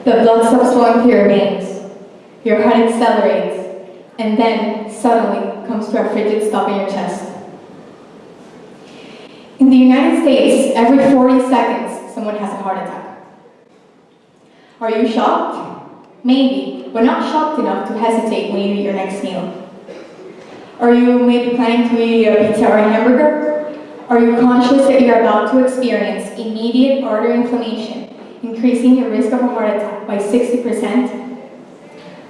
The blood stops flowing through your veins. Your heart accelerates, and then suddenly comes to a frigid stop in your chest. In the United States, every 40 seconds, someone has a heart attack. Are you shocked? Maybe, but not shocked enough to hesitate when you eat your next meal. Are you maybe planning to eat a pizza or a hamburger? Are you conscious that you're about to experience immediate artery inflammation, increasing your risk of a heart attack by 60%,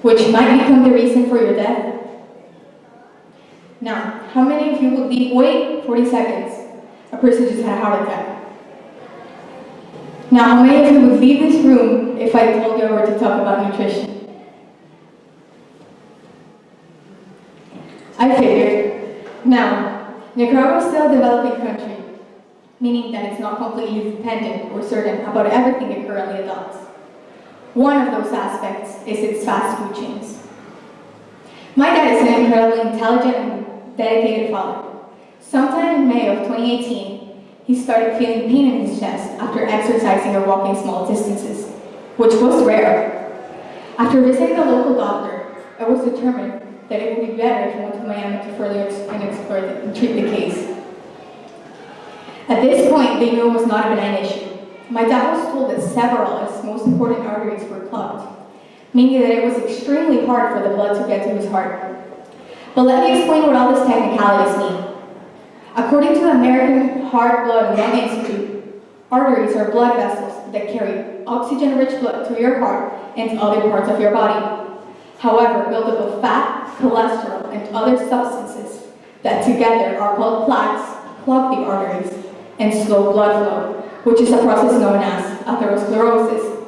which might become the reason for your death? Now, how many of you would wait 40 seconds? A person just had a heart attack. Now, how many of you would leave this room if I told you I were to talk about nutrition? I figured. Now, Nicaragua is still a developing country, meaning that it's not completely dependent or certain about everything it currently adopts. One of those aspects is its fast food chains. My dad is an incredibly intelligent and dedicated father. Sometime in May of 2018, he started feeling pain in his chest after exercising or walking small distances, which was rare. After visiting a local doctor, it was determined that it would be better if he went to Miami to further explore and treat the case. At this point, they knew it was not a benign issue. My dad was told that several of his most important arteries were clogged, meaning that it was extremely hard for the blood to get to his heart. But let me explain what all these technicalities mean. According to the American Heart, Blood, and Lung Institute, arteries are blood vessels that carry oxygen-rich blood to your heart and to other parts of your body. However, buildup of fat, cholesterol, and other substances that together are called plaques clog the arteries and slow blood flow, which is a process known as atherosclerosis.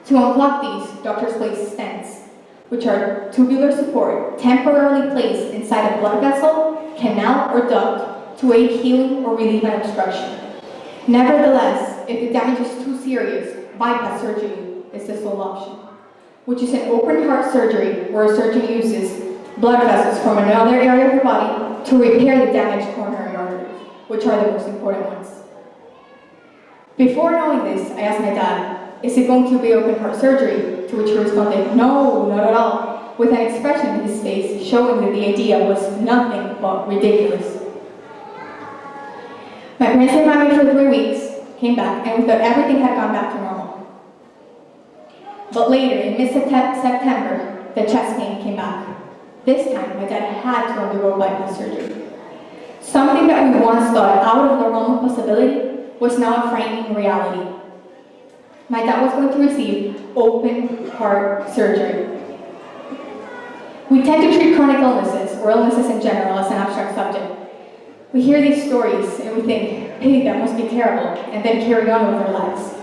To unclog these, doctors place stents, which are tubular support temporarily placed inside a blood vessel, canal, or duct to aid healing or relieve an obstruction. Nevertheless, if the damage is too serious, bypass surgery is the sole option, which is an open heart surgery where a surgeon uses blood vessels from another area of your body to repair the damaged coronary arteries, which are the most important ones. Before knowing this, I asked my dad, is it going to be open heart surgery? To which he responded, no, not at all, with an expression in his face showing that the idea was nothing but ridiculous. My parents stayed by me for 3 weeks, came back, and we thought everything had gone back to normal. But later, in mid-September, the chest pain came back. This time, my dad had to undergo bypass surgery. Something that we once thought out of the realm of possibility was now a frightening reality. My dad was going to receive open heart surgery. We tend to treat chronic illnesses, or illnesses in general, as an abstract subject. We hear these stories and we think, hey, that must be terrible, and then carry on with our lives.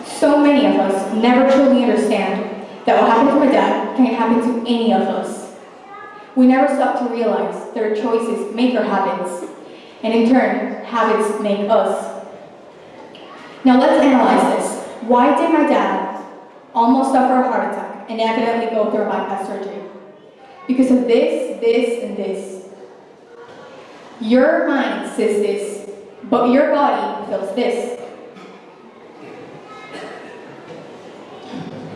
So many of us never truly understand that what happened to my dad can happen to any of us. We never stop to realize that our choices make our habits, and in turn, habits make us. Now let's analyze this. Why did my dad almost suffer a heart attack and evidently go through a bypass surgery? Because of this, and this. Your mind says this, but your body feels this.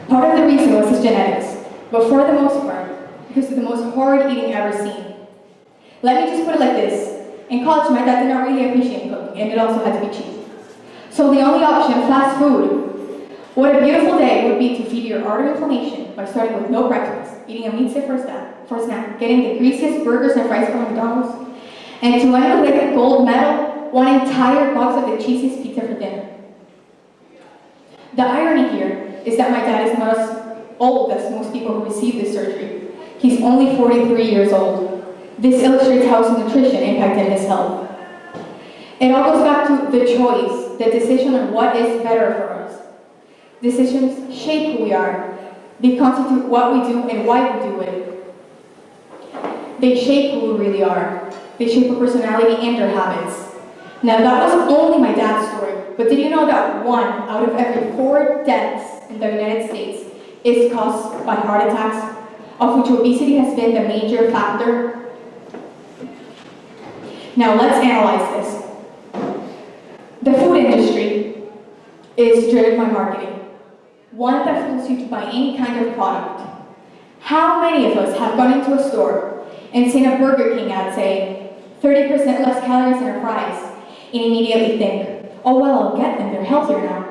Part of the reason was his genetics, but for the most part, because of the most horrid eating ever seen. Let me just put it like this. In college, my dad did not really appreciate cooking, and it also had to be cheap. So the only option, fast food. What a beautiful day would be to feed your artery inflammation by starting with no breakfast, eating a meat stick for a snack, getting the greasiest burgers and fries from McDonald's, and to end with a gold medal, one entire box of the cheesiest pizza for dinner. The irony here is that my dad is not as old as most people who receive this surgery. He's only 43 years old. This illustrates how his nutrition impacted his health. It all goes back to the choice, the decision on what is better for us. Decisions shape who we are. They constitute what we do and why we do it. They shape who we really are. They shape our personality and our habits. Now that was only my dad's story, but did you know that 1 out of every 4 deaths in the United States is caused by heart attacks, of which obesity has been the major factor? Now let's analyze this. The food industry is driven by marketing. one that fools you to buy any kind of product. How many of us have gone into a store and seen a Burger King ad say 30% less calories in our fries and immediately think, oh well, I'll get them, they're healthier now.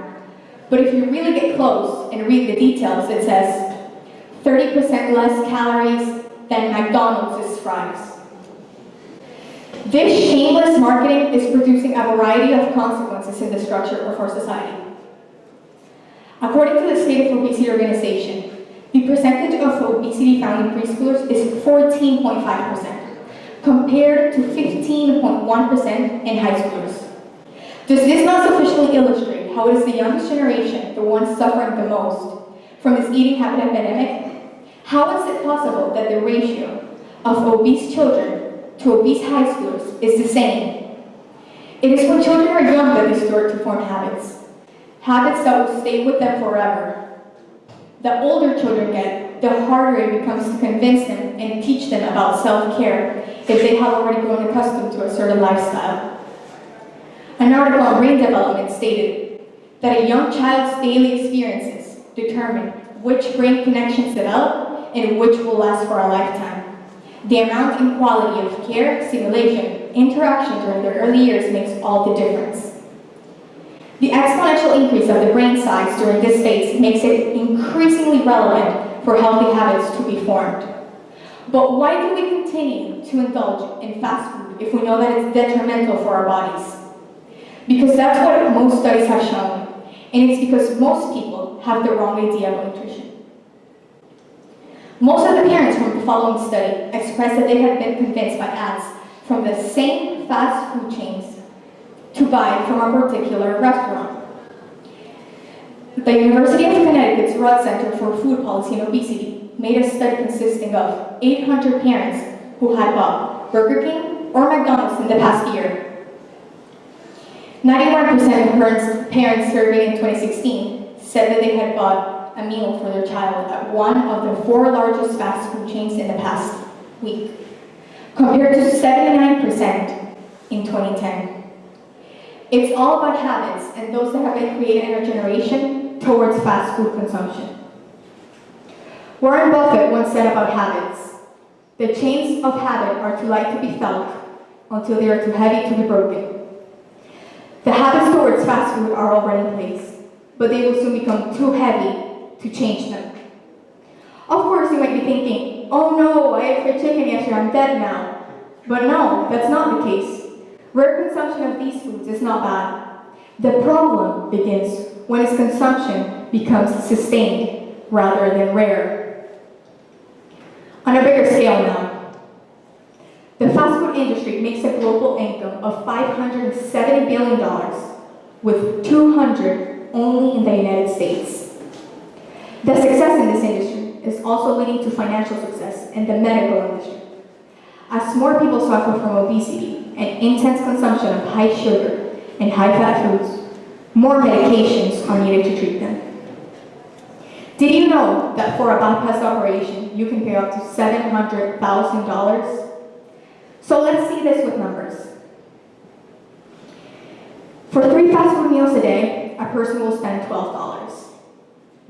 But if you really get close and read the details, it says 30% less calories than McDonald's fries. This shameless marketing is producing a variety of consequences in the structure of our society. According to the State of Obesity Organization, the percentage of obesity found in preschoolers is 14.5%, compared to 15.1% in high schoolers. Does this not sufficiently illustrate how it is the youngest generation, the ones suffering the most from this eating habit epidemic? How is it possible that the ratio of obese children to obese high schoolers is the same? It is when children are young that they start to form habits that will stay with them forever. The older children get, the harder it becomes to convince them and teach them about self-care if they have already grown accustomed to a certain lifestyle. An article on brain development stated that a young child's daily experiences determine which brain connections develop and which will last for a lifetime. The amount and quality of care, stimulation, interaction during their early years makes all the difference. The exponential increase of the brain size during this phase makes it increasingly relevant for healthy habits to be formed. But why do we continue to indulge in fast food if we know that it's detrimental for our bodies? Because that's what most studies have shown, and it's because most people have the wrong idea about nutrition. Most of the parents from the following study expressed that they had been convinced by ads from the same fast food chains to buy from a particular restaurant. The University of Connecticut's Rudd Center for Food Policy and Obesity made a study consisting of 800 parents who had bought Burger King or McDonald's in the past year. 91% of parents surveyed in 2016 said that they had bought a meal for their child at one of the 4 largest fast food chains in the past week, compared to 79% in 2010. It's all about habits and those that have been created in our generation towards fast food consumption. Warren Buffett once said about habits, the chains of habit are too light to be felt until they are too heavy to be broken. The habits towards fast food are already in place, but they will soon become too heavy to change them. Of course, you might be thinking, oh no, I ate fried chicken yesterday, I'm dead now. But no, that's not the case. Rare consumption of these foods is not bad. The problem begins when its consumption becomes sustained rather than rare. On a bigger scale now, the fast food industry makes a global income of $570 billion, with 200 only in the United States. The success in this industry is also leading to financial success in the medical industry. As more people suffer from obesity and intense consumption of high sugar and high fat foods, more medications are needed to treat them. Did you know that for a bypass operation, you can pay up to $700,000? So let's see this with numbers. For 3 fast food meals a day, a person will spend $12.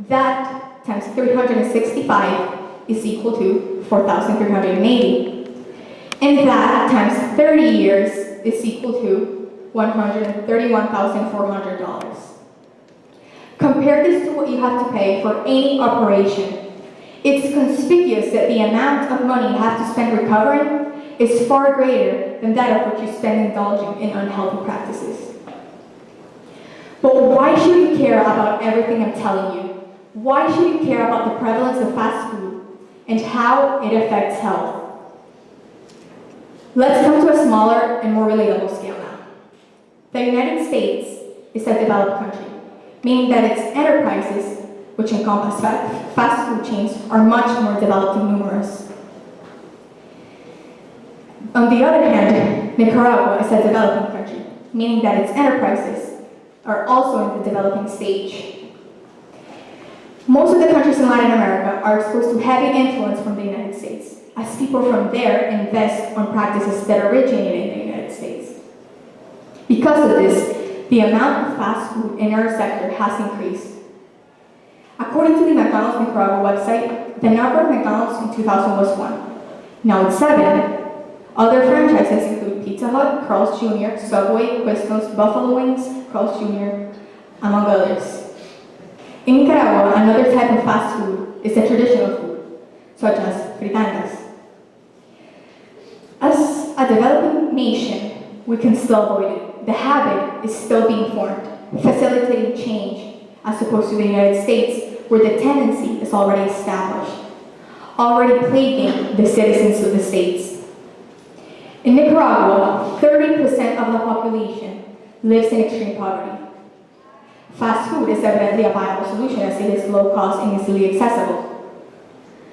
That times 365 is equal to 4,380. And that times 30 years is equal to $131,400. Compare this to what you have to pay for any operation. It's conspicuous that the amount of money you have to spend recovering is far greater than that of what you spend indulging in unhealthy practices. But why should you care about everything I'm telling you? Why should you care about the prevalence of fast food and how it affects health? Let's come to a smaller and more relatable scale now. The United States is a developed country, meaning that its enterprises, which encompass fast food chains, are much more developed and numerous. On the other hand, Nicaragua is a developing country, meaning that its enterprises are also in the developing stage. Most of the countries in Latin America are exposed to heavy influence from the United States, as people from there invest on practices that originated in the United States. Because of this, the amount of fast food in our sector has increased. A According to the McDonald's Nicaragua website, the number of McDonald's in 2000 was 1. Now it's 7. Other franchises include Pizza Hut, Carl's Jr., Subway, Quiznos, Buffalo Wings, Carl's Jr., among others. In Nicaragua, another type of fast food is the traditional food, such as fritangas. As a developing nation, we can still avoid it. The habit is still being formed, facilitating change, as opposed to the United States, where the tendency is already established, already plaguing the citizens of the states. In Nicaragua, 30% of the population lives in extreme poverty. Fast food is evidently a viable solution as it is low cost and easily accessible.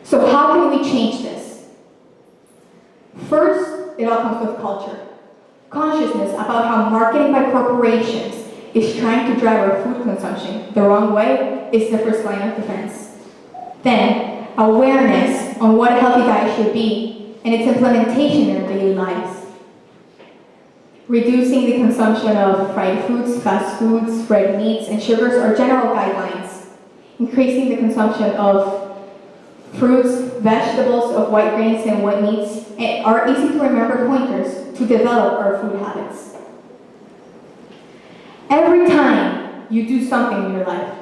So how can we change this? First, it all comes with culture. Consciousness about how marketing by corporations is trying to drive our food consumption the wrong way is the first line of defense. Then, awareness on what a healthy diet should be and its implementation in our daily lives. Reducing the consumption of fried foods, fast foods, red meats, and sugars are general guidelines. Increasing the consumption of fruits, vegetables, of white grains, and white meats are easy to remember pointers to develop our food habits. Every time you do something in your life,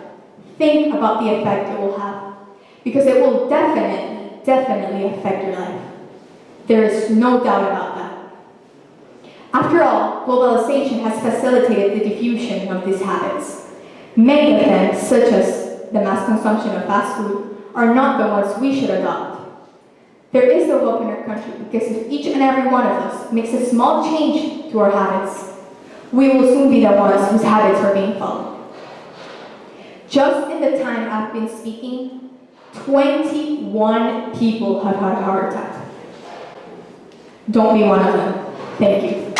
think about the effect it will have, because it will definitely affect your life. There is no doubt about that. After all, globalization has facilitated the diffusion of these habits. Many of them, such as the mass consumption of fast food, are not the ones we should adopt. There is no hope in our country because if each and every one of us makes a small change to our habits, we will soon be the ones whose habits are being followed. Just in the time I've been speaking, 21 people have had a heart attack. Don't be one of them. Thank you.